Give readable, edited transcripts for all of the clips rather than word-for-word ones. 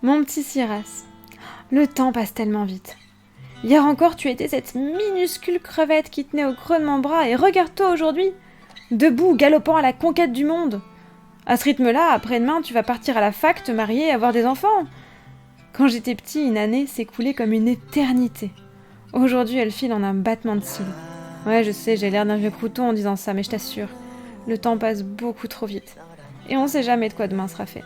Mon petit Siras, le temps passe tellement vite. Hier encore, tu étais cette minuscule crevette qui tenait au creux de mon bras, et regarde-toi aujourd'hui, debout, galopant à la conquête du monde. À ce rythme-là, après-demain, tu vas partir à la fac, te marier, avoir des enfants. Quand j'étais petit, une année s'écoulait comme une éternité. Aujourd'hui, elle file en un battement de cils. Ouais, je sais, j'ai l'air d'un vieux crouton en disant ça, mais je t'assure, le temps passe beaucoup trop vite. Et on sait jamais de quoi demain sera fait.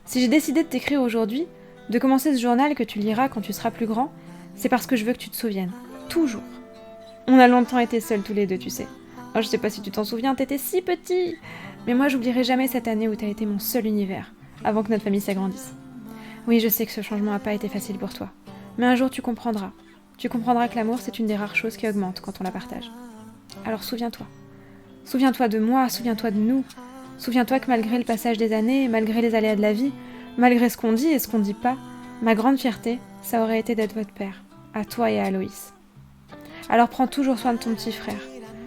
Si j'ai décidé de t'écrire aujourd'hui, de commencer ce journal que tu liras quand tu seras plus grand, c'est parce que je veux que tu te souviennes. Toujours. On a longtemps été seuls tous les deux, tu sais. Oh, je sais pas si tu t'en souviens, t'étais si petit. Mais moi, j'oublierai jamais cette année où t'as été mon seul univers, avant que notre famille s'agrandisse. Oui, je sais que ce changement n'a pas été facile pour toi. Mais un jour, tu comprendras. Tu comprendras que l'amour, c'est une des rares choses qui augmente quand on la partage. Alors souviens-toi. Souviens-toi de moi, souviens-toi de nous. Souviens-toi que malgré le passage des années, malgré les aléas de la vie, malgré ce qu'on dit et ce qu'on dit pas, ma grande fierté, ça aurait été d'être votre père, à toi et à Aloïs. Alors prends toujours soin de ton petit frère.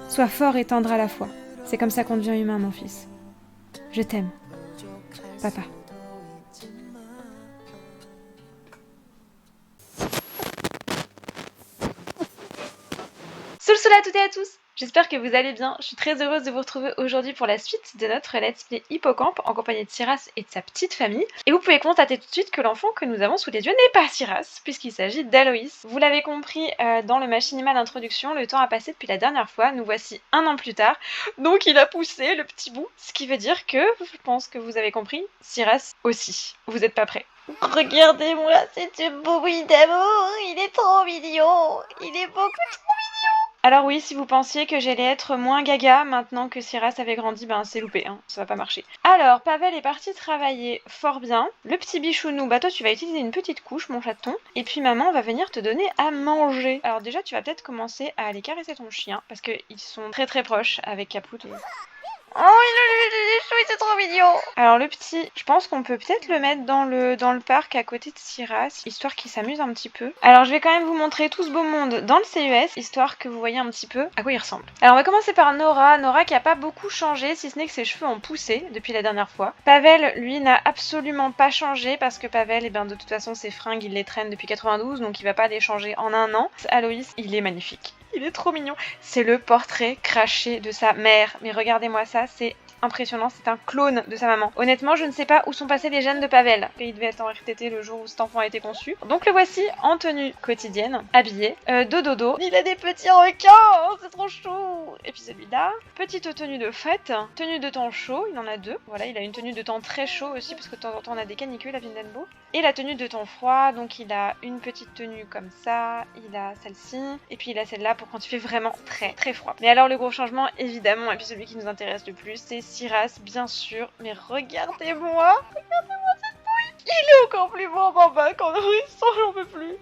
Sois fort et tendre à la fois. C'est comme ça qu'on devient humain, mon fils. Je t'aime. Papa. Soul à toutes et à tous. J'espère que vous allez bien. Je suis très heureuse de vous retrouver aujourd'hui pour la suite de notre Let's Play Hippocampe en compagnie de Siras et de sa petite famille. Et vous pouvez constater tout de suite que l'enfant que nous avons sous les yeux n'est pas Siras, puisqu'il s'agit d'Aloïs. Vous l'avez compris dans le machinima d'introduction, le temps a passé depuis la dernière fois, nous voici 1 an plus tard. Donc il a poussé le petit bout, ce qui veut dire que, je pense que vous avez compris, Siras aussi. Vous n'êtes pas prêts. Regardez-moi cette bouille d'amour, il est trop mignon, il est beaucoup trop mignon. Alors oui, si vous pensiez que j'allais être moins gaga maintenant que Siras avait grandi, ben c'est loupé, hein, ça va pas marcher. Alors, Pavel est parti travailler fort bien. Le petit bichounou, bah toi tu vas utiliser une petite couche, mon chaton. Et puis maman va venir te donner à manger. Alors déjà, tu vas peut-être commencer à aller caresser ton chien, parce qu'ils sont très très proches avec Capoute. Oh, il est chou, c'est trop mignon. Alors le petit, je pense qu'on peut peut-être le mettre dans le parc à côté de Siras, histoire qu'il s'amuse un petit peu. Alors je vais quand même vous montrer tout ce beau monde dans le CES, histoire que vous voyez un petit peu à quoi il ressemble. Alors on va commencer par Nora. Nora qui a pas beaucoup changé, si ce n'est que ses cheveux ont poussé depuis la dernière fois. Pavel, lui, n'a absolument pas changé, parce que Pavel, eh ben, de toute façon, ses fringues, il les traîne depuis 92, donc il va pas les changer en 1 an. Aloïs, il est magnifique. Il est trop mignon. C'est le portrait craché de sa mère. Mais regardez-moi ça, c'est impressionnant, c'est un clone de sa maman. Honnêtement, je ne sais pas où sont passés les gènes de Pavel. Il devait être en RTT le jour où cet enfant a été conçu. Donc le voici en tenue quotidienne, habillé, de dodo. Il a des petits requins, oh, c'est trop chou. Et puis celui-là, petite tenue de fête, tenue de temps chaud, il en a 2. Voilà, il a une tenue de temps très chaud aussi, parce que de temps en temps on a des canicules à Vindenbo. Et la tenue de temps froid, donc il a une petite tenue comme ça, il a celle-ci, et puis il a celle-là pour quand il fait vraiment très très froid. Mais alors le gros changement, évidemment, et puis celui qui nous intéresse le plus, c'est Siras, bien sûr. Mais regardez-moi cette bouille. Il est encore plus beau en bambin qu'en nourrisson, j'en peux plus.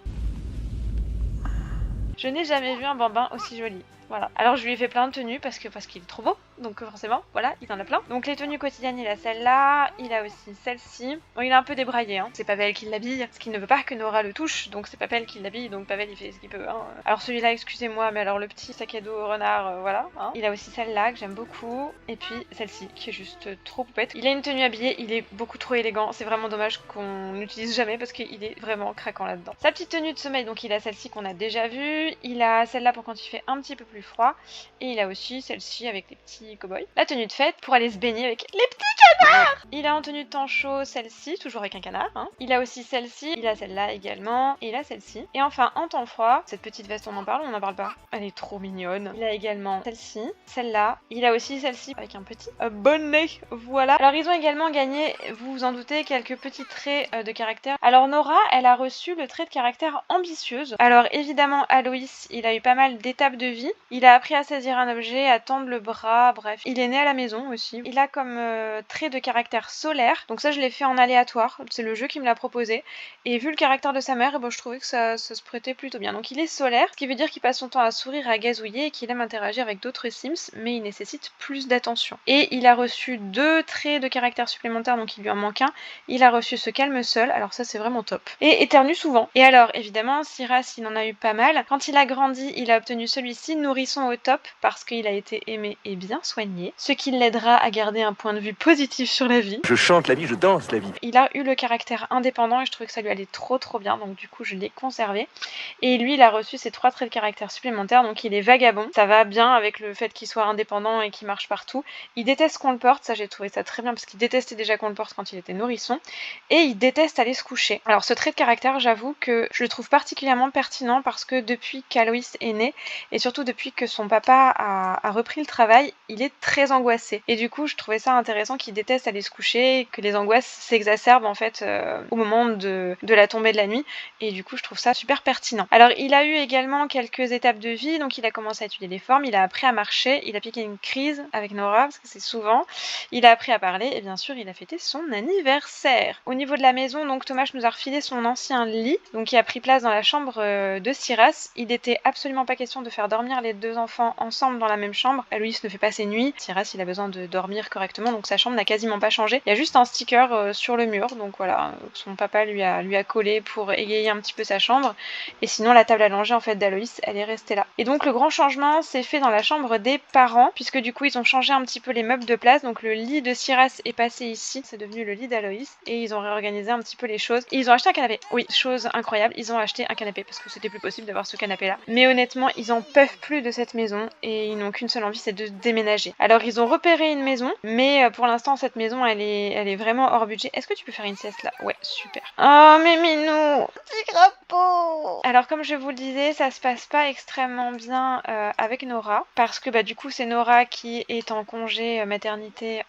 Je n'ai jamais vu un bambin aussi joli. Voilà. Alors je lui ai fait plein de tenues parce qu'il est trop beau, donc forcément, voilà, il en a plein. Donc les tenues quotidiennes, il a celle-là, il a aussi celle-ci. Bon, il est un peu débraillé, hein. C'est Pavel qui l'habille, parce qu'il ne veut pas que Nora le touche, donc c'est Pavel qui l'habille, donc Pavel il fait ce qu'il peut, hein. Alors celui-là, excusez-moi, mais alors le petit sac à dos renard, voilà, hein. Il a aussi celle-là que j'aime beaucoup, et puis celle-ci qui est juste trop poupette. Il a une tenue habillée, il est beaucoup trop élégant, c'est vraiment dommage qu'on n'utilise jamais parce qu'il est vraiment craquant là-dedans. Sa petite tenue de sommeil, donc il a celle-ci qu'on a déjà vue, il a celle-là pour quand il fait un petit peu plus froid, et il a aussi celle-ci avec les petits cow-boys. La tenue de fête pour aller se baigner avec les petits canards. Il a en tenue de temps chaud celle-ci, toujours avec un canard, hein. Il a aussi celle-ci, il a celle-là également, et il a celle-ci. Et enfin, en temps froid, cette petite veste, on en parle ou on n'en parle pas? Elle est trop mignonne. Il a également celle-ci, celle-là, il a aussi celle-ci avec un petit bonnet, voilà. Alors ils ont également gagné, vous vous en doutez, quelques petits traits de caractère. Alors Nora, elle a reçu le trait de caractère ambitieuse. Alors évidemment, Aloïs, il a eu pas mal d'étapes de vie. Il a appris à saisir un objet, à tendre le bras, bref. Il est né à la maison aussi. Il a comme trait de caractère solaire, donc ça je l'ai fait en aléatoire, c'est le jeu qui me l'a proposé. Et vu le caractère de sa mère, je trouvais que ça se prêtait plutôt bien. Donc il est solaire, ce qui veut dire qu'il passe son temps à sourire, à gazouiller et qu'il aime interagir avec d'autres Sims, mais il nécessite plus d'attention. Et il a reçu 2 traits de caractère supplémentaires, donc il lui en manque un. Il a reçu ce calme seul, alors ça c'est vraiment top. Et éternue souvent. Et alors évidemment, Siras il en a eu pas mal. Quand il a grandi, il a obtenu celui-ci, nourrisson au top, parce qu'il a été aimé et bien soigné, ce qui l'aidera à garder un point de vue positif sur la vie. Je chante la vie, je danse la vie. Il a eu le caractère indépendant et je trouvais que ça lui allait trop bien, donc du coup je l'ai conservé. Et lui, il a reçu ses 3 traits de caractère supplémentaires, donc il est vagabond. Ça va bien avec le fait qu'il soit indépendant et qu'il marche partout. Il déteste qu'on le porte, ça j'ai trouvé ça très bien parce qu'il détestait déjà qu'on le porte quand il était nourrisson. Et il déteste aller se coucher. Alors ce trait de caractère, j'avoue que je le trouve particulièrement pertinent parce que depuis qu'Aloïs est né, et surtout depuis que son papa a repris le travail, il est très angoissé. Et du coup, je trouvais ça intéressant qu'il déteste aller se coucher, que les angoisses s'exacerbent en fait au moment de la tombée de la nuit. Et du coup, je trouve ça super pertinent. Alors, il a eu également quelques étapes de vie. Donc, il a commencé à étudier les formes, il a appris à marcher, il a piqué une crise avec Nora, parce que c'est souvent. Il a appris à parler et bien sûr, il a fêté son anniversaire. Au niveau de la maison, donc Thomas nous a refilé son ancien lit, donc qui a pris place dans la chambre de Siras. Il n'était absolument pas question de faire dormir les 2 enfants ensemble dans la même chambre. Aloïs ne fait pas ses nuits. Siras, il a besoin de dormir correctement, donc sa chambre n'a quasiment pas changé. Il y a juste un sticker sur le mur, donc voilà, son papa lui a collé pour égayer un petit peu sa chambre. Et sinon, la table à langer en fait d'Aloïs, elle est restée là. Et donc le grand changement s'est fait dans la chambre des parents, puisque du coup ils ont changé un petit peu les meubles de place. Donc le lit de Siras est passé ici, c'est devenu le lit d'Aloïs, et ils ont réorganisé un petit peu les choses. Et ils ont acheté un canapé. Oui, chose incroyable, ils ont acheté un canapé parce que c'était plus possible d'avoir ce canapé là. Mais honnêtement, ils en peuvent plus de cette maison et ils n'ont qu'une seule envie, c'est de déménager. Alors ils ont repéré une maison, mais pour l'instant cette maison elle est vraiment hors budget. Est-ce que tu peux faire une sieste là? Ouais, super. Oh mais Minou, petit crapaud. Alors comme je vous le disais, ça se passe pas extrêmement bien avec Nora, parce que du coup c'est Nora qui est en congé maternité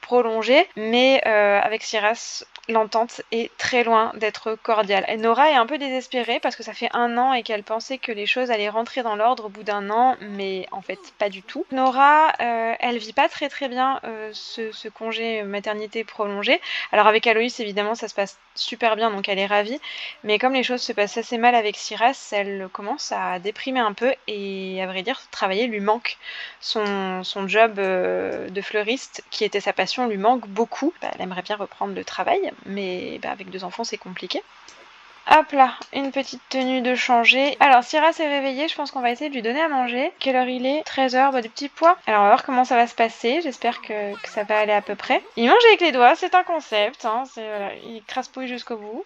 prolongé, mais avec Siras, l'entente est très loin d'être cordiale. Et Nora est un peu désespérée parce que ça fait 1 an et qu'elle pensait que les choses allaient rentrer dans l'ordre au bout d'1 an, mais en fait pas du tout. Nora, elle vit pas très bien ce congé maternité prolongé. Alors avec Aloïs évidemment ça se passe super bien, donc elle est ravie, mais comme les choses se passent assez mal avec Siras, elle commence à déprimer un peu et à vrai dire travailler lui manque. Son job de fleuriste qui était sa passion lui manque beaucoup. Elle aimerait bien reprendre le travail, mais avec 2 enfants c'est compliqué. Hop là, une petite tenue de changer. Alors, Siras est réveillée, je pense qu'on va essayer de lui donner à manger. Quelle heure il est? 13h, des petits pois. Alors, on va voir comment ça va se passer. J'espère que ça va aller à peu près. Il mange avec les doigts, c'est un concept. Hein. Voilà, il craspouille jusqu'au bout.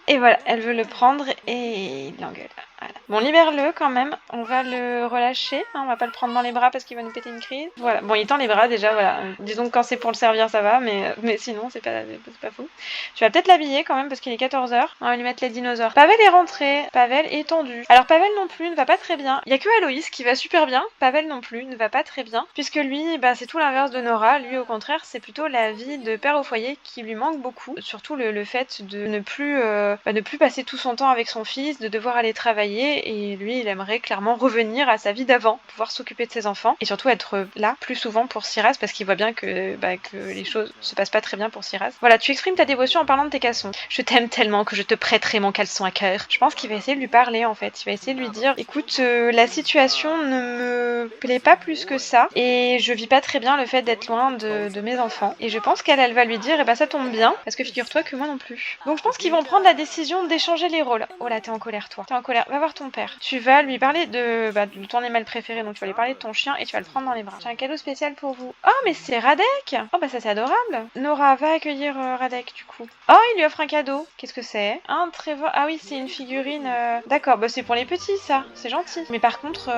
Et voilà, elle veut le prendre et il l'engueule. Voilà. Bon, libère-le quand même, on va le relâcher, hein, on va pas le prendre dans les bras parce qu'il va nous péter une crise. Voilà, bon il tend les bras déjà, voilà. Disons que quand c'est pour le servir ça va, mais sinon c'est pas fou. Tu vas peut-être l'habiller quand même parce qu'il est 14h, on va lui mettre les dinosaures. Pavel est rentré, Pavel est tendu. Alors Pavel non plus ne va pas très bien, il y a que Aloïs qui va super bien, Pavel non plus ne va pas très bien, puisque lui c'est tout l'inverse de Nora, lui au contraire c'est plutôt la vie de père au foyer qui lui manque beaucoup, surtout le fait de ne plus passer tout son temps avec son fils, de devoir aller travailler. Et lui il aimerait clairement revenir à sa vie d'avant, pouvoir s'occuper de ses enfants et surtout être là plus souvent pour Siras parce qu'il voit bien que les choses se passent pas très bien pour Siras. Voilà, tu exprimes ta dévotion en parlant de tes caleçons. Je t'aime tellement que je te prêterai mon caleçon à cœur. Je pense qu'il va essayer de lui parler en fait, il va essayer de lui dire écoute, la situation ne me plaît pas plus que ça et je vis pas très bien le fait d'être loin de mes enfants. Et je pense qu'elle va lui dire ça tombe bien parce que figure-toi que moi non plus. Donc je pense qu'ils vont prendre la décision d'échanger les rôles. Oh là, t'es en colère toi. T'es en colère. Va voir ton père. Tu vas lui parler de ton animal préféré, donc tu vas lui parler de ton chien et tu vas le prendre dans les bras. J'ai un cadeau spécial pour vous. Oh mais c'est Radek. Oh ça c'est adorable. Nora va accueillir Radek du coup. Oh il lui offre un cadeau. Qu'est-ce que c'est? Un Trevor. Ah oui c'est une figurine. D'accord, c'est pour les petits ça. C'est gentil. Mais par contre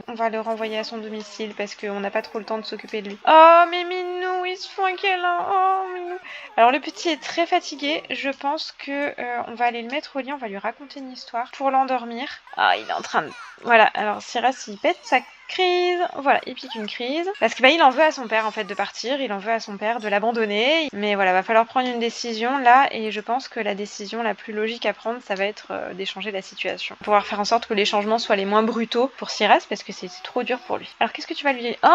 on va le renvoyer à son domicile parce qu'on n'a pas trop le temps de s'occuper de lui. Oh mais Minou, ils se font un câlin. Oh Minou. Alors le petit est très fatigué. Je pense que on va aller le mettre au lit. On va lui raconter une histoire pour l'endormir. Ah, il est en train de... Voilà, alors Siras, il pète sa crise. Voilà, il pique une crise. Parce que il en veut à son père, en fait, de partir. Il en veut à son père de l'abandonner. Mais voilà, va falloir prendre une décision, là. Et je pense que la décision la plus logique à prendre, ça va être d'échanger la situation. Pouvoir faire en sorte que les changements soient les moins brutaux pour Siras, parce que c'est trop dur pour lui. Alors, qu'est-ce que tu vas lui dire? Oh,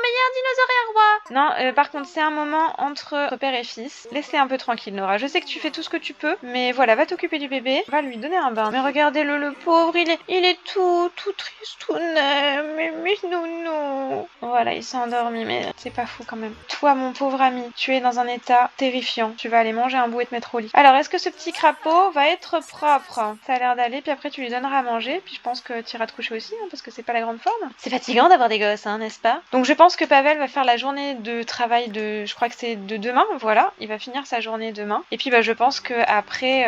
mais il y a un dinosaure et un roi! Non, par contre, c'est un moment entre père et fils. Laisse-les un peu tranquille, Nora. Je sais que tu fais tout ce que tu peux, mais voilà, va t'occuper du bébé. Va lui donner un bain. Mais regardez-le pauvre, il est tout triste, tout neuf. Mais Mais nounou. Voilà, il s'est endormi, mais c'est pas fou quand même. Toi, mon pauvre ami, tu es dans un état terrifiant. Tu vas aller manger un bout et te mettre au lit. Alors, est-ce que ce petit crapaud va être propre? Ça a l'air d'aller, puis après tu lui donneras à manger, puis je pense que tu iras te coucher aussi, hein, parce que c'est pas la grande forme. C'est fatigant d'avoir des gosses, hein, n'est-ce pas? Donc je pense que Pavel va faire la journée de travail de, je crois que c'est de demain, voilà, il va finir sa journée demain. Et puis bah je pense que après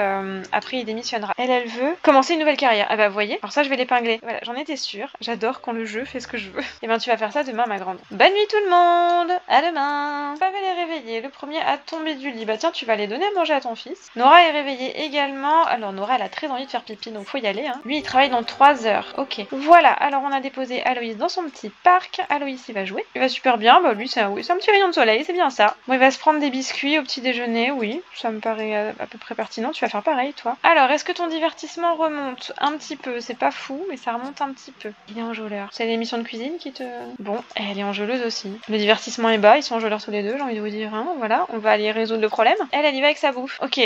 il démissionnera. Elle veut commencer une nouvelle carrière. Ah bah vous voyez, alors ça je vais l'épingler. Voilà, j'en étais sûre. J'adore quand le jeu fait ce que je veux. Et ben tu vas faire ça demain, ma grande. Bonne nuit tout le monde. À demain. Pavel est réveillé. Le premier à tomber du lit. Bah tiens, tu vas aller donner à manger à ton fils. Nora est réveillée également. Alors Nora, elle a très envie de faire pipi, donc faut y aller. Hein. Lui, il travaille dans 3 heures. Ok. Voilà. Alors on a déposé Aloïs dans son petit parc. Aloïs, il va jouer. Il va super bien. Bah lui, c'est un petit rayon de soleil. C'est bien ça. Bon, il va se prendre des biscuits au petit déjeuner. Oui, ça me paraît à peu près pertinent. Tu vas faire pareil, toi. Alors, est-ce que ton divertissement remonte un petit peu? C'est pas fou, mais ça remonte un petit peu. Il est enjôleur. C'est l'émission de cuisine qui te... Bon, elle est enjôleuse aussi. Le divertissement est bas, ils sont enjôleurs tous les deux, j'ai envie de vous dire. Hein. Voilà, on va aller résoudre le problème. Elle y va avec sa bouffe. Ok.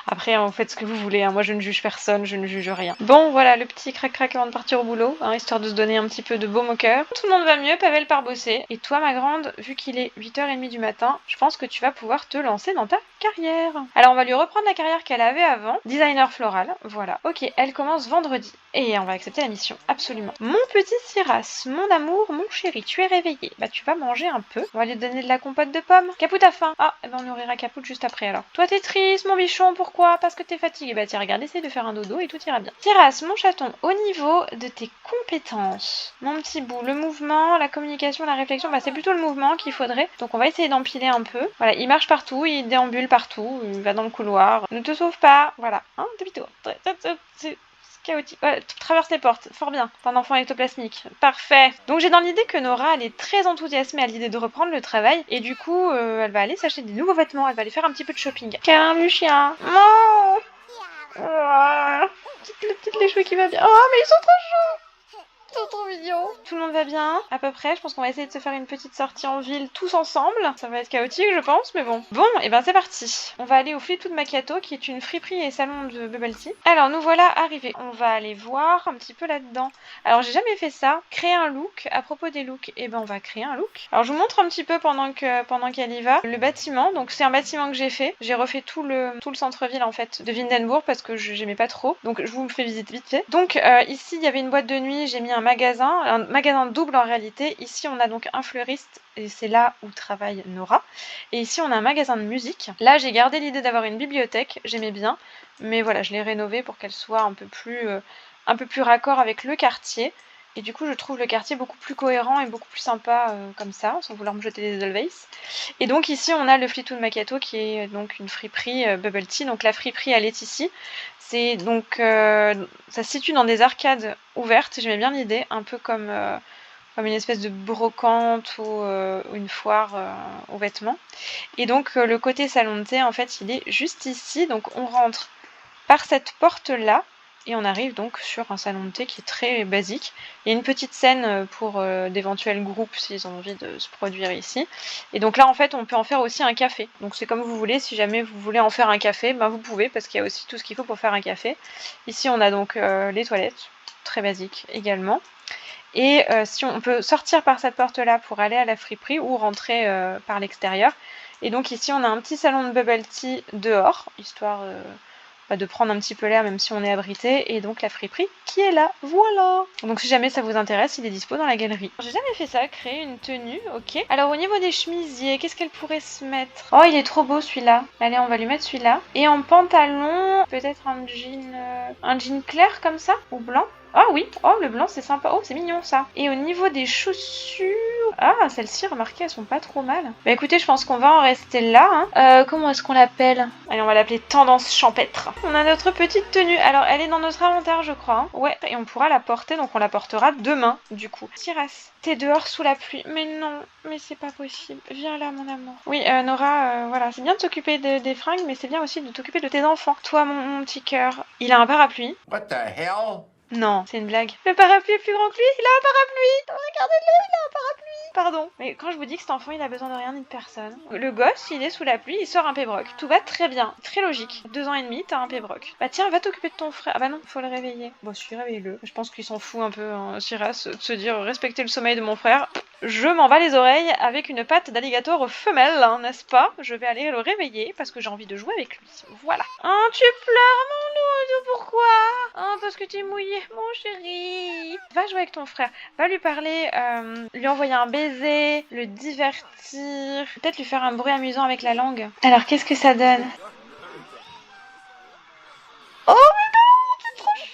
Après, vous faites ce que vous voulez, hein. Moi je ne juge personne, je ne juge rien. Bon, voilà, le petit crac-crac avant de partir au boulot, hein, histoire de se donner un petit peu de baume au cœur. Tout le monde va mieux, Pavel part bosser. Et toi, ma grande, vu qu'il est 8h30 du matin, je pense que tu vas pouvoir te lancer dans ta carrière. Alors, on va lui reprendre la carrière qu'elle avait avant, designer floral, voilà. Ok, elle commence vendredi. Et on va accepter la mission, absolument. Mon petit Siras, mon amour, mon chéri, tu es réveillé. Bah, tu vas manger un peu. On va lui donner de la compote de pommes. Capoute a faim. Ah, et ben on nourrira Capoute juste après alors. Toi, t'es triste, mon bichon, pourquoi? Parce que t'es fatigué. Bah, tiens, regarde, essaye de faire un dodo et tout ira bien. Siras, mon chaton, au niveau de tes compétences, mon petit bout, le mouvement, la communication, la réflexion, bah, c'est plutôt le mouvement qu'il faudrait. Donc, on va essayer d'empiler un peu. Voilà, il marche partout, il déambule partout, il va dans le couloir. Ne te sauve pas. Voilà, hein, demi-tour. C'est chaotique. Ouais, traverse les portes. Fort bien. T'es un enfant ectoplasmique. Parfait. Donc j'ai dans l'idée que Nora, elle est très enthousiasmée à l'idée de reprendre le travail. Et du coup, elle va aller s'acheter des nouveaux vêtements. Elle va aller faire un petit peu de shopping. Câlin du chien. Oh, le petit léchoué qui va bien. Oh, mais ils sont trop chauds. C'est trop mignon. Tout le monde va bien, à peu près. Je pense qu'on va essayer de se faire une petite sortie en ville tous ensemble. Ça va être chaotique, je pense, mais bon. Bon, et ben c'est parti. On va aller au Fleetwood Macchiato, qui est une friperie et salon de bubble tea. Alors, nous voilà arrivés. On va aller voir un petit peu là-dedans. Alors, j'ai jamais fait ça. Créer un look. À propos des looks, et ben on va créer un look. Alors, je vous montre un petit peu pendant qu'elle y va. Le bâtiment, donc c'est un bâtiment que j'ai fait. J'ai refait tout le centre-ville, en fait, de Windenburg, parce que j'aimais pas trop. Donc, je vous fais visiter vite fait. Donc, ici, il y avait une boîte de nuit. J'ai mis un magasin double en réalité. Ici, on a donc un fleuriste et c'est là où travaille Nora. Et ici, on a un magasin de musique. Là, j'ai gardé l'idée d'avoir une bibliothèque, j'aimais bien, mais voilà, je l'ai rénovée pour qu'elle soit un peu plus raccord avec le quartier. Et du coup, je trouve le quartier beaucoup plus cohérent et beaucoup plus sympa comme ça, sans vouloir me jeter des Edelweiss. Et donc ici, on a le Fleetwood Macchiato qui est donc une friperie bubble tea. Donc la friperie, elle est ici. C'est donc ça se situe dans des arcades ouvertes. J'aimais bien l'idée, un peu comme une espèce de brocante ou une foire aux vêtements. Et donc le côté salon de thé, en fait, il est juste ici. Donc on rentre par cette porte-là. Et on arrive donc sur un salon de thé qui est très basique. Il y a une petite scène pour d'éventuels groupes s'ils ont envie de se produire ici. Et donc là, en fait, on peut en faire aussi un café. Donc c'est comme vous voulez. Si jamais vous voulez en faire un café, ben vous pouvez parce qu'il y a aussi tout ce qu'il faut pour faire un café. Ici, on a donc les toilettes, très basiques également. Et si on peut sortir par cette porte-là pour aller à la friperie ou rentrer par l'extérieur. Et donc ici, on a un petit salon de bubble tea dehors, histoire de prendre un petit peu l'air même si on est abrité, et donc la friperie qui est là, voilà. Donc si jamais ça vous intéresse, il est dispo dans la galerie. J'ai jamais fait ça, créer une tenue, ok. Alors au niveau des chemisiers, qu'est-ce qu'elle pourrait se mettre? Oh, il est trop beau celui-là. Allez, on va lui mettre celui-là. Et en pantalon, peut-être un jean clair comme ça, ou blanc. Ah oui, oh le blanc c'est sympa, oh c'est mignon ça. Et au niveau des chaussures, ah celles-ci remarquez elles sont pas trop mal. Bah écoutez je pense qu'on va en rester là. Hein. Comment est-ce qu'on l'appelle? Allez on va l'appeler tendance champêtre. On a notre petite tenue, alors elle est dans notre inventaire je crois. Hein. Ouais, et on pourra la porter, donc on la portera demain du coup. Siras, t'es dehors sous la pluie, mais non, mais c'est pas possible. Viens là mon amour. Oui Nora, voilà, c'est bien de s'occuper des fringues, mais c'est bien aussi de t'occuper de tes enfants. Toi mon petit cœur, il a un parapluie. What the hell? Non, c'est une blague. Le parapluie est plus grand que lui, il a un parapluie. Regardez-le, il a un parapluie. Pardon. Mais quand je vous dis que cet enfant, il a besoin de rien ni de personne. Le gosse, il est sous la pluie, il sort un pébroc. Tout va très bien, très logique. 2 ans et demi, t'as un pébroc. Bah tiens, va t'occuper de ton frère. Ah bah non, faut le réveiller. Bon, si, réveille-le. Je pense qu'il s'en fout un peu, hein, Shiras, de se dire respecter le sommeil de mon frère. Je m'en bats les oreilles avec une patte d'alligator femelle, hein, n'est-ce pas? Je vais aller le réveiller parce que j'ai envie de jouer avec lui. Voilà. Oh, tu pleures, mon doudou, pourquoi? Oh, parce que t'es mouillé, mon chéri. Va jouer avec ton frère. Va lui parler, lui envoyer un baiser, le divertir. Peut-être lui faire un bruit amusant avec la langue. Alors, qu'est-ce que ça donne? Oh, mais non, c'est trop chou!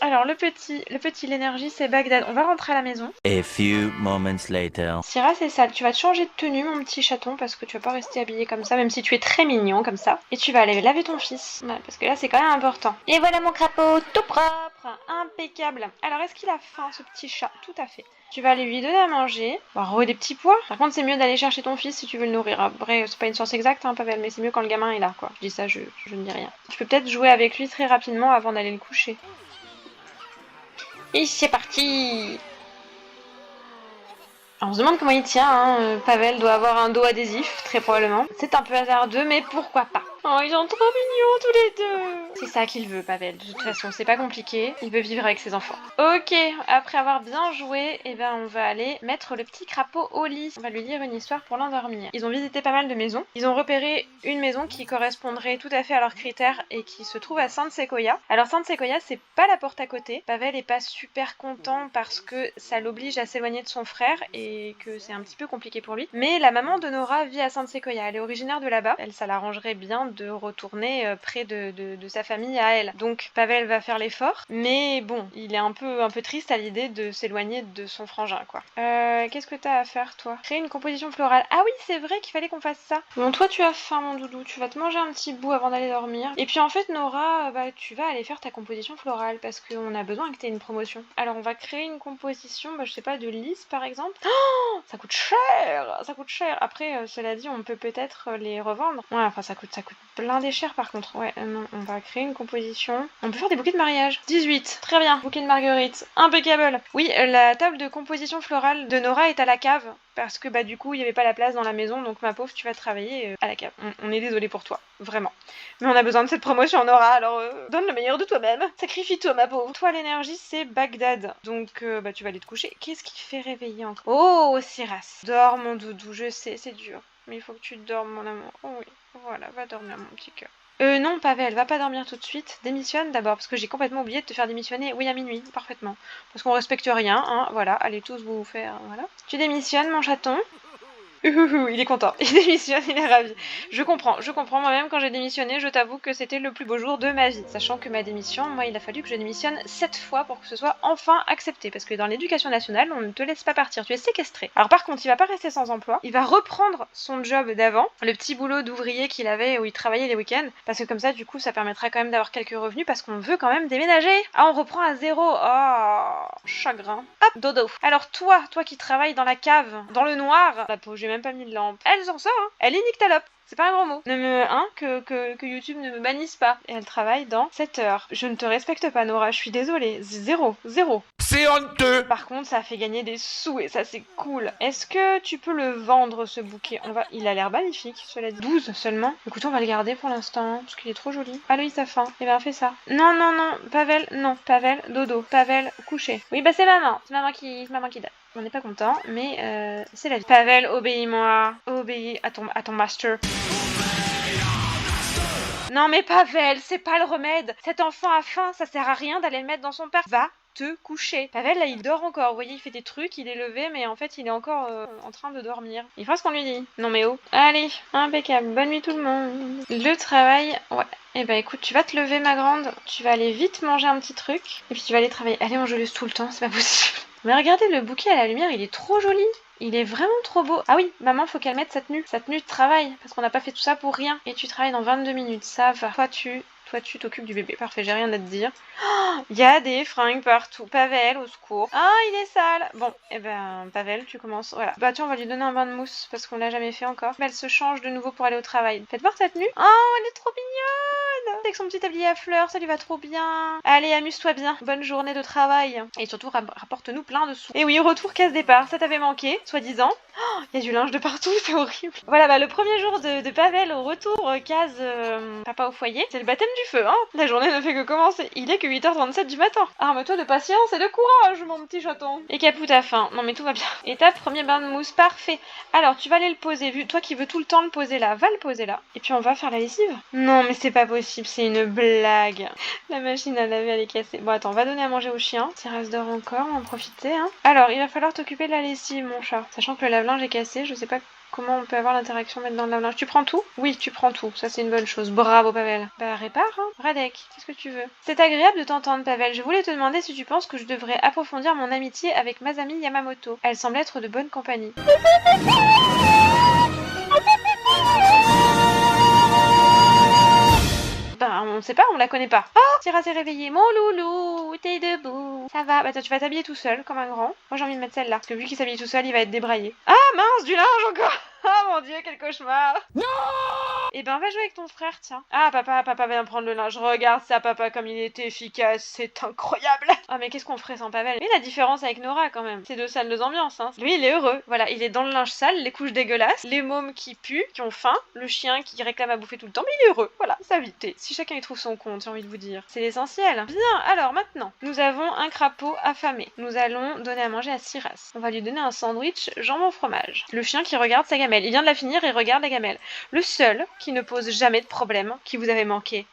Alors, le petit, l'énergie, c'est Bagdad. On va rentrer à la maison. A few moments later. Syrah, c'est sale. Tu vas te changer de tenue, mon petit chaton, parce que tu vas pas rester habillé comme ça, même si tu es très mignon comme ça. Et tu vas aller laver ton fils. Ouais, parce que là, c'est quand même important. Et voilà mon crapaud, tout propre, impeccable. Alors, est-ce qu'il a faim, ce petit chat? Tout à fait. Tu vas aller lui donner à manger. Bah, des petits pois. Par contre, c'est mieux d'aller chercher ton fils si tu veux le nourrir. Après, c'est pas une science exacte, hein, Pavel, mais c'est mieux quand le gamin est là, quoi. Je dis ça, je ne dis rien. Tu peux peut-être jouer avec lui très rapidement avant d'aller le coucher. Et c'est parti! On se demande comment il tient, hein. Pavel doit avoir un dos adhésif, très probablement. C'est un peu hasardeux, mais pourquoi pas? Oh, ils sont trop mignons tous les deux! C'est ça qu'il veut, Pavel. De toute façon, c'est pas compliqué. Il veut vivre avec ses enfants. Ok, après avoir bien joué, eh ben, on va aller mettre le petit crapaud au lit. On va lui lire une histoire pour l'endormir. Ils ont visité pas mal de maisons. Ils ont repéré une maison qui correspondrait tout à fait à leurs critères et qui se trouve à Sainte Sequoia. Alors, Sainte Sequoia, c'est pas la porte à côté. Pavel est pas super content parce que ça l'oblige à s'éloigner de son frère et que c'est un petit peu compliqué pour lui. Mais la maman de Nora vit à Sainte Sequoia. Elle est originaire de là-bas. Elle, ça l'arrangerait bien de retourner près de sa famille à elle. Donc Pavel va faire l'effort, mais bon, il est un peu triste à l'idée de s'éloigner de son frangin, quoi. Qu'est-ce que t'as à faire, toi? Créer une composition florale. Ah oui, c'est vrai qu'il fallait qu'on fasse ça. Bon, toi, tu as faim, mon doudou. Tu vas te manger un petit bout avant d'aller dormir. Et puis en fait, Nora, bah, tu vas aller faire ta composition florale parce qu'on a besoin que t'aies une promotion. Alors, on va créer une composition, bah, je sais pas, de lys, par exemple. Oh, ça coûte cher! Ça coûte cher. Après, cela dit, on peut peut-être les revendre. Ouais, enfin, ça coûte blindé cher, par contre. Ouais, non, on va créer une composition. On peut faire des bouquets de mariage. 18. Très bien. Bouquet de marguerite. Impeccable. Oui, la table de composition florale de Nora est à la cave. Parce que bah du coup il n'y avait pas la place dans la maison, donc ma pauvre, tu vas travailler à la cave. On est désolé pour toi, vraiment. Mais on a besoin de cette promotion, Nora, alors donne le meilleur de toi-même. Sacrifie-toi, ma pauvre. Toi, l'énergie, c'est Bagdad. Donc bah tu vas aller te coucher. Qu'est-ce qui fait réveiller encore? Oh, Siras. Dors, mon doudou, je sais, c'est dur. Mais il faut que tu dormes, mon amour. Oh oui, voilà, va dormir, mon petit cœur. Non, Pavel, va pas dormir tout de suite. Démissionne d'abord, parce que j'ai complètement oublié de te faire démissionner. Oui, à minuit, parfaitement. Parce qu'on respecte rien, hein, voilà. Allez tous vous faire, voilà. Tu démissionnes, mon chaton. Il est content, il démissionne, il est ravi. Je comprends. Moi-même, quand j'ai démissionné, je t'avoue que c'était le plus beau jour de ma vie. Sachant que ma démission, moi, il a fallu que je démissionne 7 fois pour que ce soit enfin accepté. Parce que dans l'éducation nationale, on ne te laisse pas partir, tu es séquestré. Alors par contre, il va pas rester sans emploi, il va reprendre son job d'avant, le petit boulot d'ouvrier qu'il avait où il travaillait les week-ends. Parce que comme ça, du coup, ça permettra quand même d'avoir quelques revenus parce qu'on veut quand même déménager. Ah, on reprend à zéro. Oh, chagrin. Hop, dodo. Alors toi qui travailles dans la cave, dans le noir, la peau, j'ai même pas mis de lampe. Elle s'en sort, hein. Elle est nictalope. C'est pas un grand mot. Que YouTube ne me bannisse pas. Et elle travaille dans 7 heures. Je ne te respecte pas, Nora, je suis désolée. Zéro. C'est honteux! Par contre, ça fait gagner des sous et ça, c'est cool. Est-ce que tu peux le vendre, ce bouquet? Il a l'air magnifique, cela dit. 12 seulement. Écoute, on va le garder pour l'instant, parce qu'il est trop joli. Aloïs a faim. Eh ben, fais ça. Non, Pavel, non. Pavel, dodo. Pavel, couché. Oui, bah c'est maman. C'est maman qui donne. On n'est pas content, mais c'est la vie. Pavel, obéis-moi. Obéis à ton master. Non mais Pavel, c'est pas le remède. Cet enfant a faim, ça sert à rien d'aller le mettre dans son père. Va te coucher. Pavel, là, il dort encore. Vous voyez, il fait des trucs, il est levé, mais en fait, il est encore en train de dormir. Il fera ce qu'on lui dit. Non mais oh. Allez, impeccable. Bonne nuit tout le monde. Le travail, ouais. Eh ben écoute, tu vas te lever, ma grande. Tu vas aller vite manger un petit truc. Et puis tu vas aller travailler. Allez, on joue tout le temps, c'est pas possible. Mais regardez, le bouquet à la lumière, il est trop joli. Il est vraiment trop beau. Ah oui, maman, faut qu'elle mette sa tenue de travail. Parce qu'on n'a pas fait tout ça pour rien. Et tu travailles dans 22 minutes, ça va. Toi, tu t'occupes du bébé. Parfait, j'ai rien à te dire. Il y a des fringues partout. Pavel, au secours. Ah, il est sale. Bon, eh ben, Pavel, tu commences. Voilà. Bah, tiens, on va lui donner un bain de mousse parce qu'on l'a jamais fait encore. Mais elle se change de nouveau pour aller au travail. Faites voir sa tenue. Oh, elle est trop mignonne. avec son petit tablier à fleurs, ça lui va trop bien. Allez, amuse-toi bien, bonne journée de travail. Et surtout, rapporte-nous plein de sous. Et oui, retour casse-départ, ça t'avait manqué, soi-disant. Il y a du linge de partout, c'est horrible. Voilà, bah le premier jour de Pavel au retour, case papa au foyer, c'est le baptême du feu, hein. La journée ne fait que commencer. Il est que 8h37 du matin. Arme-toi de patience et de courage, mon petit chaton. Et Capoute a faim. Non mais tout va bien. Étape, premier bain de mousse, parfait. Alors, tu vas aller le poser, vu toi qui veux tout le temps le poser là, va le poser là. Et puis on va faire la lessive. Non mais c'est pas possible, c'est une blague. La machine à laver elle est cassée. Bon attends, on va donner à manger au chien. Thérèse dort encore, on va en profiter, hein. Alors, il va falloir t'occuper de la lessive, mon chat. Sachant que le lave-linge est cassé, je sais pas comment on peut avoir l'interaction mettre dans le lave-linge. Tu prends tout? Oui, tu prends tout. Ça, c'est une bonne chose. Bravo, Pavel. Bah, répare, hein. Radek, qu'est-ce que tu veux? C'est agréable de t'entendre, Pavel. Je voulais te demander si tu penses que je devrais approfondir mon amitié avec Masami Yamamoto. Elle semble être de bonne compagnie. Ben, on sait pas, on la connaît pas. Oh, Tira s'est réveillée. Mon loulou, t'es debout. Ça va. Bah, toi, tu vas t'habiller tout seul, comme un grand. Moi, j'ai envie de mettre celle-là. Parce que vu qu'il s'habille tout seul, il va être débraillé. Ah, mince, du linge encore. Oh mon dieu, quel cauchemar. Non. Eh ben, va jouer avec ton frère, tiens. Ah, papa vient prendre le linge. Regarde ça, papa, comme il est efficace. C'est incroyable. Ah, mais qu'est-ce qu'on ferait sans Pavel? Mais la différence avec Nora, quand même. C'est deux salles, deux ambiances, hein. Lui, il est heureux. Voilà, il est dans le linge sale, les couches dégueulasses, les mômes qui puent, qui ont faim, le chien qui réclame à bouffer tout le temps, mais il est heureux. Voilà, sa vie. Si chacun y trouve son compte, j'ai envie de vous dire. C'est l'essentiel. Bien, alors maintenant, nous avons un crapaud affamé. Nous allons donner à manger à Siras. On va lui donner un sandwich jambon fromage. Le chien qui regarde sa gamelle. Il vient de la finir et regarde la gamelle. Le seul qui ne pose jamais de problème, qui vous avait manqué,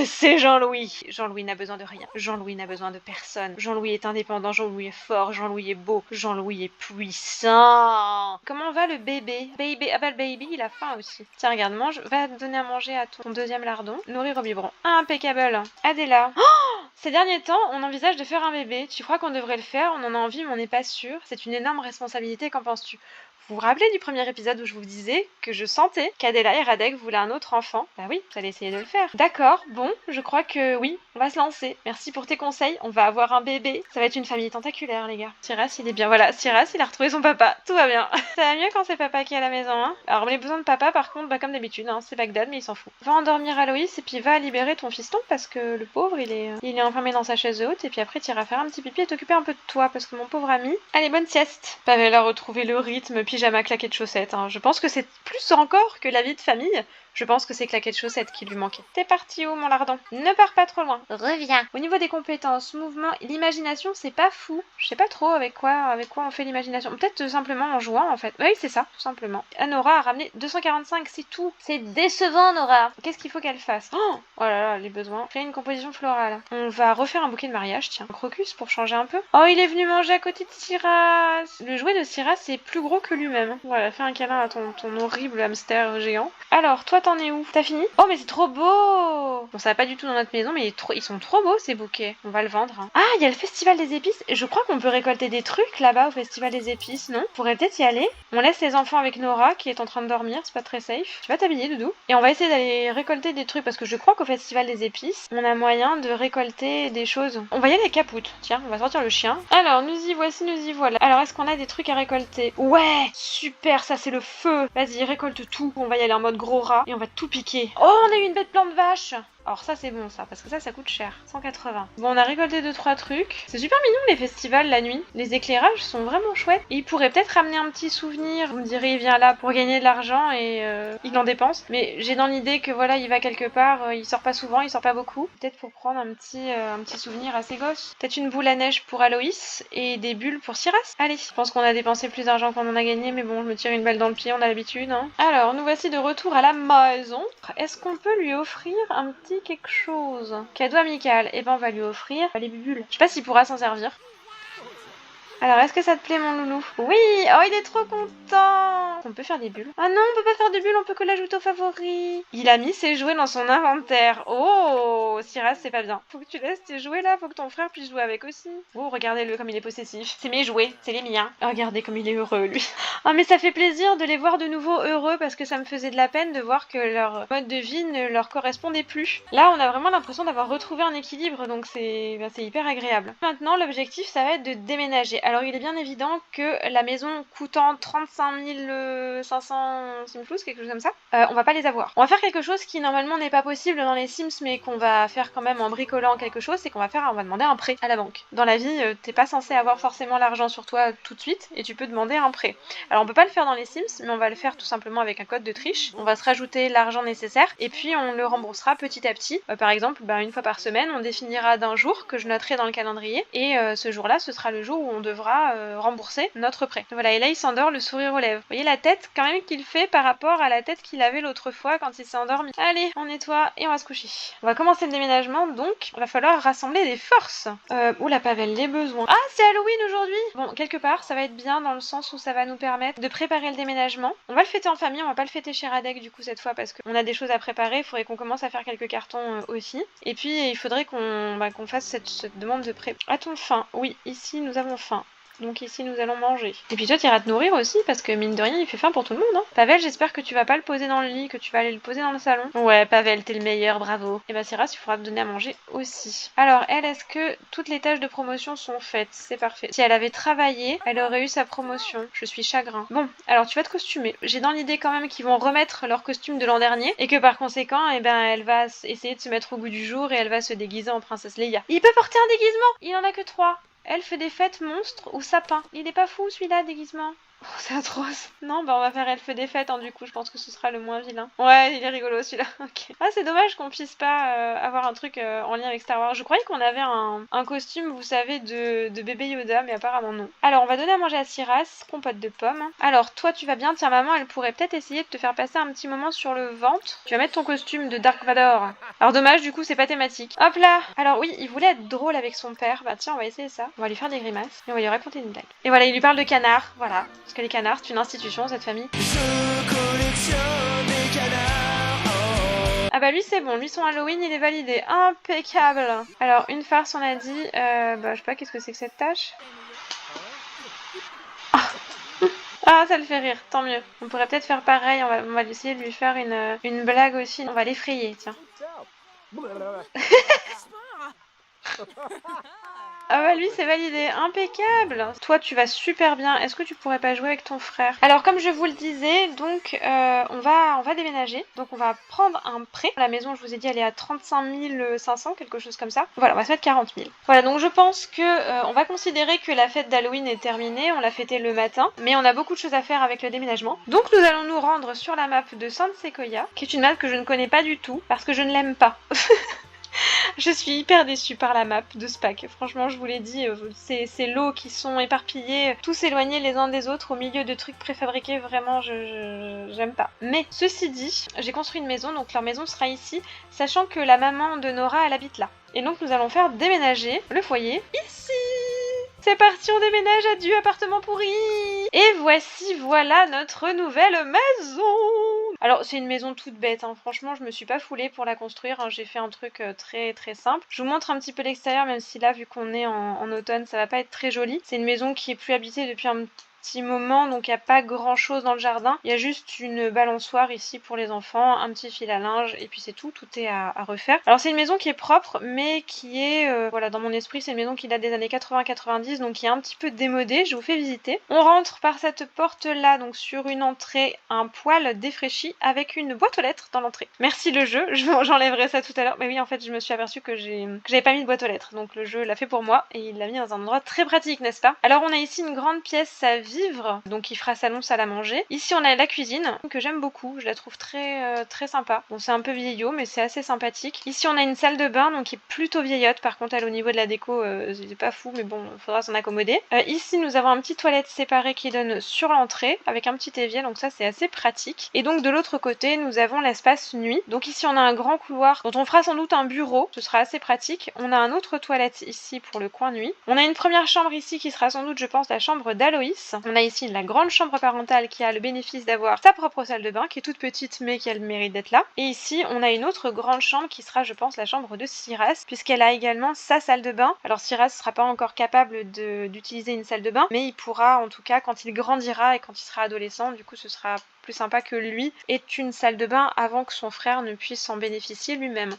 c'est Jean-Louis. Jean-Louis n'a besoin de rien. Jean-Louis n'a besoin de personne. Jean-Louis est indépendant. Jean-Louis est fort. Jean-Louis est beau. Jean-Louis est puissant. Comment va le bébé? Ah bah le baby, il a faim aussi. Tiens, regarde, mange. Va donner à manger à ton deuxième lardon. Nourrir au biberon. Impeccable. Adéla. Oh, ces derniers temps, on envisage de faire un bébé. Tu crois qu'on devrait le faire? On en a envie, mais on n'est pas sûr. C'est une énorme responsabilité. Qu'en penses-tu? Vous vous rappelez du premier épisode où je vous disais que je sentais qu'Adéla et Radek voulaient un autre enfant? Bah oui, vous allez essayer de le faire. D'accord, bon, je crois que oui, on va se lancer. Merci pour tes conseils, on va avoir un bébé. Ça va être une famille tentaculaire, les gars. Siras, il est bien. Voilà, Siras, il a retrouvé son papa. Tout va bien. Ça va mieux quand c'est papa qui est à la maison, hein. Alors, les besoins de papa, par contre, bah comme d'habitude, hein, c'est Bagdad, mais il s'en fout. Va endormir Aloïs et puis va libérer ton fiston parce que le pauvre, il est enfermé dans sa chaise haute et puis après, tu iras faire un petit pipi et t'occuper un peu de toi parce que mon pauvre ami, allez, bonne sieste. Pavel a retrouvé le rythme, pyjama, claquette de chaussettes, hein. Je pense que c'est plus encore que la vie de famille. Je pense que c'est claquette de chaussettes qui lui manquait. T'es parti où, mon lardon? Ne pars pas trop loin. Reviens. Au niveau des compétences, mouvement, l'imagination, c'est pas fou. Je sais pas trop avec quoi on fait l'imagination. Peut-être simplement en jouant, en fait. Oui, c'est ça, tout simplement. Nora a ramené 245, c'est tout. C'est décevant, Nora. Qu'est-ce qu'il faut qu'elle fasse? Oh là là, les besoins. Créer une composition florale. On va refaire un bouquet de mariage, tiens. Un crocus pour changer un peu. Oh, il est venu manger à côté de Siras. Le jouet de Siras, c'est plus gros que lui-même. Voilà, fais un câlin à ton horrible hamster géant. Alors, toi, t'en es où? T'as fini? Oh, mais c'est trop beau! Bon, ça va pas du tout dans notre maison, mais ils sont trop beaux, ces bouquets. On va le vendre, hein. Ah, il y a le festival des épices. Je crois qu'on peut récolter des trucs là-bas au festival des épices, non? On pourrait peut-être y aller. On laisse les enfants avec Nora, qui est en train de dormir, c'est pas très safe. Tu vas t'habiller, Doudou. Et on va essayer d'aller récolter des trucs, parce que je crois qu'au festival des épices, on a moyen de récolter des choses. On va y aller avec Capoute. Tiens, on va sortir le chien. Alors, nous y voici, nous y voilà. Alors, est-ce qu'on a des trucs à récolter? Ouais! Super, ça c'est le feu! Vas-y, récolte tout. On va y aller en mode gros rat, et on va tout piquer. Oh, on a eu une bête plante vache! Alors ça c'est bon ça, parce que ça coûte cher. 180. Bon, on a récolté 2-3 trucs. C'est super mignon les festivals la nuit. Les éclairages sont vraiment chouettes. Et il pourrait peut-être ramener un petit souvenir. Vous me direz, il vient là pour gagner de l'argent et il en dépense. Mais j'ai dans l'idée que voilà, il va quelque part, il sort pas souvent, il sort pas beaucoup. Peut-être pour prendre un petit souvenir à ses gosses. Peut-être une boule à neige pour Aloïs et des bulles pour Siras. Allez, je pense qu'on a dépensé plus d'argent qu'on en a gagné, mais bon, je me tire une balle dans le pied, on a l'habitude, hein. Alors, nous voici de retour à la maison. Est-ce qu'on peut lui offrir un petit quelque chose? Cadeau amical. Et ben on va lui offrir les bulles. Je sais pas s'il pourra s'en servir. Alors, est-ce que ça te plaît, mon loulou? Oui! Oh, il est trop content! On peut faire des bulles? Ah non, on peut pas faire de bulles, on peut que l'ajouter aux favoris. Il a mis ses jouets dans son inventaire. Oh! Siras, c'est pas bien. Faut que tu laisses tes jouets là, faut que ton frère puisse jouer avec aussi. Oh, regardez-le comme il est possessif. C'est mes jouets, c'est les miens. Regardez comme il est heureux, lui. Oh, mais ça fait plaisir de les voir de nouveau heureux parce que ça me faisait de la peine de voir que leur mode de vie ne leur correspondait plus. Là, on a vraiment l'impression d'avoir retrouvé un équilibre, donc c'est hyper agréable. Maintenant, l'objectif, ça va être de déménager. alors il est bien évident que la maison coûtant 35 500 simflous, quelque chose comme ça, on va pas les avoir. On va faire quelque chose qui normalement n'est pas possible dans les Sims, mais qu'on va faire quand même en bricolant quelque chose, c'est qu'on va demander un prêt à la banque. Dans la vie, t'es pas censé avoir forcément l'argent sur toi tout de suite, et tu peux demander un prêt. Alors on peut pas le faire dans les Sims, mais on va le faire tout simplement avec un code de triche. On va se rajouter l'argent nécessaire, et puis on le remboursera petit à petit. Par exemple, une fois par semaine, on définira d'un jour que je noterai dans le calendrier, et ce jour-là, ce sera le jour où on devra rembourser notre prêt. Voilà, et là il s'endort, le sourire aux lèvres. Vous voyez la tête quand même qu'il fait par rapport à la tête qu'il avait l'autre fois quand il s'est endormi. Allez, on nettoie et on va se coucher. On va commencer le déménagement, donc il va falloir rassembler des forces. Oula, Pavel, les besoins. Ah, c'est Halloween aujourd'hui. Bon, quelque part, ça va être bien dans le sens où ça va nous permettre de préparer le déménagement. On va le fêter en famille, on va pas le fêter chez Radek du coup cette fois parce qu'on a des choses à préparer. Il faudrait qu'on commence à faire quelques cartons aussi. Et puis il faudrait qu'on fasse cette demande de prêt. A-t-on faim? Oui, ici nous avons faim. Donc ici nous allons manger. Et puis toi tu iras te nourrir aussi parce que mine de rien il fait faim pour tout le monde. Pavel, j'espère que tu vas pas le poser dans le lit, que tu vas aller le poser dans le salon. Ouais Pavel, t'es le meilleur, bravo. Et Siras, il faudra te donner à manger aussi. Alors elle, est-ce que toutes les tâches de promotion sont faites? C'est parfait. Si elle avait travaillé, elle aurait eu sa promotion. Je suis chagrin. Bon, alors tu vas te costumer. J'ai dans l'idée quand même qu'ils vont remettre leur costume de l'an dernier et que par conséquent, elle va essayer de se mettre au goût du jour et elle va se déguiser en princesse Leia. Il peut porter un déguisement. Il en a que 3. Elle fait des fêtes monstres ou sapin. Il est pas fou celui-là, déguisement. Oh, c'est atroce. Non, on va faire elfe des fêtes, du coup, je pense que ce sera le moins vilain. Ouais, il est rigolo celui-là, ok. Ah, c'est dommage qu'on puisse pas avoir un truc en lien avec Star Wars. Je croyais qu'on avait un costume, vous savez, de bébé Yoda, mais apparemment non. Alors, on va donner à manger à Siras, compote de pommes. Alors, toi, tu vas bien, tiens, maman, elle pourrait peut-être essayer de te faire passer un petit moment sur le ventre. Tu vas mettre ton costume de Dark Vador. Alors, dommage, du coup, c'est pas thématique. Hop là. Alors oui, il voulait être drôle avec son père. Bah tiens, on va essayer ça. On va lui faire des grimaces et on va lui raconter une blague. Et voilà, il lui parle de canards, voilà. Parce que les canards, c'est une institution, cette famille. Je collectionne des canards. Oh. Ah bah lui c'est bon, lui son Halloween il est validé, impeccable. Alors une farce on a dit, je sais pas qu'est-ce que c'est que cette tâche. Ah ça le fait rire, tant mieux. On pourrait peut-être faire pareil, on va essayer de lui faire une blague aussi, on va l'effrayer, tiens. Ah bah lui c'est validé, impeccable. Toi tu vas super bien, est-ce que tu pourrais pas jouer avec ton frère? Alors comme je vous le disais, donc on va déménager, donc on va prendre un prêt. La maison je vous ai dit elle est à 35 500, quelque chose comme ça. Voilà, on va se mettre 40 000. Voilà, donc je pense que on va considérer que la fête d'Halloween est terminée, on l'a fêtée le matin, mais on a beaucoup de choses à faire avec le déménagement. Donc nous allons nous rendre sur la map de San Sequoia, qui est une map que je ne connais pas du tout, parce que je ne l'aime pas. Je suis hyper déçue par la map de ce pack. Franchement, je vous l'ai dit, ces lots qui sont éparpillés, tous éloignés les uns des autres au milieu de trucs préfabriqués, vraiment, j'aime pas. Mais ceci dit, j'ai construit une maison, donc leur maison sera ici, sachant que la maman de Nora, elle habite là. Et donc nous allons faire déménager le foyer ici. C'est parti, on déménage, adieu appartement pourri. Et voilà notre nouvelle maison. Alors c'est une maison toute bête, franchement je me suis pas foulée pour la construire, j'ai fait un truc très très simple. Je vous montre un petit peu l'extérieur, même si là vu qu'on est en automne ça va pas être très joli. C'est une maison qui est plus habitée depuis un petit moment, donc il n'y a pas grand chose dans le jardin. Il y a juste une balançoire ici pour les enfants, un petit fil à linge et puis c'est tout, tout est à refaire. Alors c'est une maison qui est propre mais qui est, voilà, dans mon esprit c'est une maison qui date des années 80-90, donc qui est un petit peu démodée. Je vous fais visiter. On rentre par cette porte là, donc sur une entrée, un poêle défraîchi avec une boîte aux lettres dans l'entrée. Merci le jeu, j'enlèverai ça tout à l'heure. Mais oui, en fait je me suis aperçue que j'avais pas mis de boîte aux lettres, donc le jeu l'a fait pour moi et il l'a mis dans un endroit très pratique, n'est-ce pas? Alors on a ici une grande pièce à vivre, donc il fera salon, salle à manger. Ici on a la cuisine que j'aime beaucoup, je la trouve très sympa. Bon c'est un peu vieillot mais c'est assez sympathique. Ici on a une salle de bain donc qui est plutôt vieillotte, par contre elle au niveau de la déco c'est pas fou mais bon faudra s'en accommoder. Ici nous avons un petit toilette séparé qui donne sur l'entrée avec un petit évier, donc ça c'est assez pratique. Et donc de l'autre côté nous avons l'espace nuit, donc ici on a un grand couloir dont on fera sans doute un bureau, ce sera assez pratique. On a un autre toilette ici pour le coin nuit. On a une première chambre ici qui sera sans doute je pense la chambre d'Aloïs. On a ici la grande chambre parentale qui a le bénéfice d'avoir sa propre salle de bain qui est toute petite mais qui a le mérite d'être là. Et ici on a une autre grande chambre qui sera je pense la chambre de Siras puisqu'elle a également sa salle de bain. Alors Siras sera pas encore capable d'utiliser une salle de bain mais il pourra en tout cas quand il grandira et quand il sera adolescent, du coup ce sera plus sympa que lui ait une salle de bain avant que son frère ne puisse en bénéficier lui-même.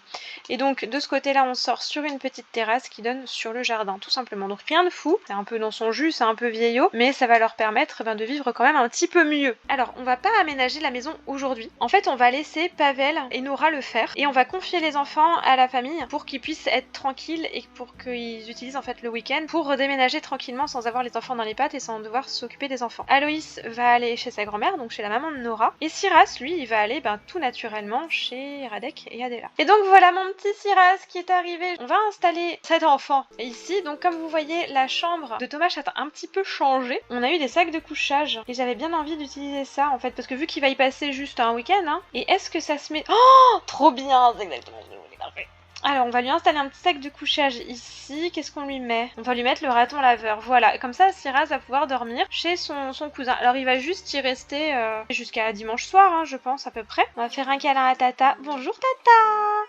Et donc de ce côté-là, on sort sur une petite terrasse qui donne sur le jardin, tout simplement. Donc rien de fou, c'est un peu dans son jus, c'est un peu vieillot, mais ça va leur permettre de vivre quand même un petit peu mieux. Alors, on va pas aménager la maison aujourd'hui. En fait, on va laisser Pavel et Nora le faire, et on va confier les enfants à la famille pour qu'ils puissent être tranquilles et pour qu'ils utilisent en fait le week-end pour redéménager tranquillement sans avoir les enfants dans les pattes et sans devoir s'occuper des enfants. Aloïs va aller chez sa grand-mère, donc chez la maman de Nora, et Siras, lui, il va aller tout naturellement chez Radek et Adela. Et donc voilà mon petit Siras qui est arrivé. On va installer cet enfant ici. Donc comme vous voyez, la chambre de Thomas a un petit peu changé. On a eu des sacs de couchage et j'avais bien envie d'utiliser ça en fait parce que vu qu'il va y passer juste un week-end, hein, et est-ce que ça se met... Oh, trop bien, c'est exactement ce que je voulais, parfait. Alors, on va lui installer un petit sac de couchage ici. Qu'est-ce qu'on lui met? On va lui mettre le raton laveur. Voilà, comme ça, Siras va pouvoir dormir chez son cousin. Alors, il va juste y rester jusqu'à dimanche soir, hein, je pense, à peu près. On va faire un câlin à Tata. Bonjour, Tata!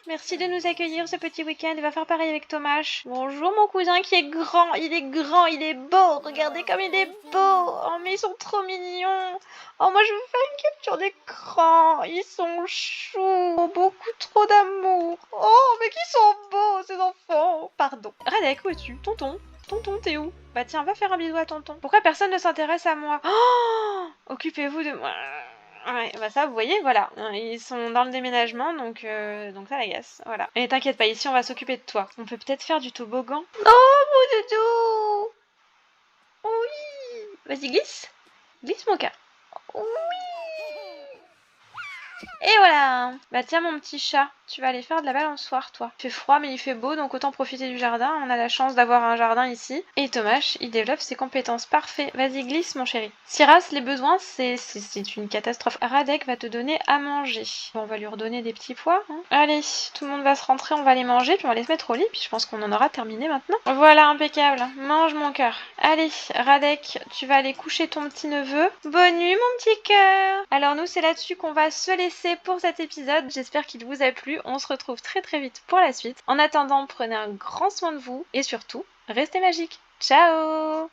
Merci de nous accueillir ce petit week-end. Il va faire pareil avec Thomas. Bonjour, mon cousin qui est grand. Il est grand, il est beau. Regardez comme il est beau. Oh, mais ils sont trop mignons. Oh, moi, je veux faire une capture d'écran. Ils sont choux. Beaucoup trop d'amour. Oh, mais qu'ils sont beaux, ces enfants. Pardon. Radek, où es-tu? Tonton, t'es où? Bah tiens, va faire un bisou à tonton. Pourquoi personne ne s'intéresse à moi? Oh, occupez-vous de moi. Ouais, bah ça, vous voyez, voilà. Ils sont dans le déménagement, donc ça l'agace. Voilà. Et t'inquiète pas, ici, on va s'occuper de toi. On peut peut-être faire du toboggan. Oh, mon doudou! Oui! Vas-y, glisse. Glisse, mon cœur. Oui! Et voilà. Bah tiens mon petit chat, tu vas aller faire de la balançoire toi. Il fait froid mais il fait beau donc autant profiter du jardin. On a la chance d'avoir un jardin ici. Et Thomas, il développe ses compétences. Parfait. Vas-y glisse mon chéri. Siras, les besoins c'est une catastrophe. Radek va te donner à manger. Bon, on va lui redonner des petits pois. Hein. Allez, tout le monde va se rentrer, on va les manger puis on va les se mettre au lit. Puis je pense qu'on en aura terminé maintenant. Voilà, impeccable. Mange mon cœur. Allez, Radek, tu vas aller coucher ton petit neveu. Bonne nuit mon petit cœur. Alors nous c'est là-dessus qu'on va se laisser pour cet épisode. J'espère qu'il vous a plu. On se retrouve très très vite pour la suite. En attendant, prenez un grand soin de vous et surtout, restez magiques. Ciao!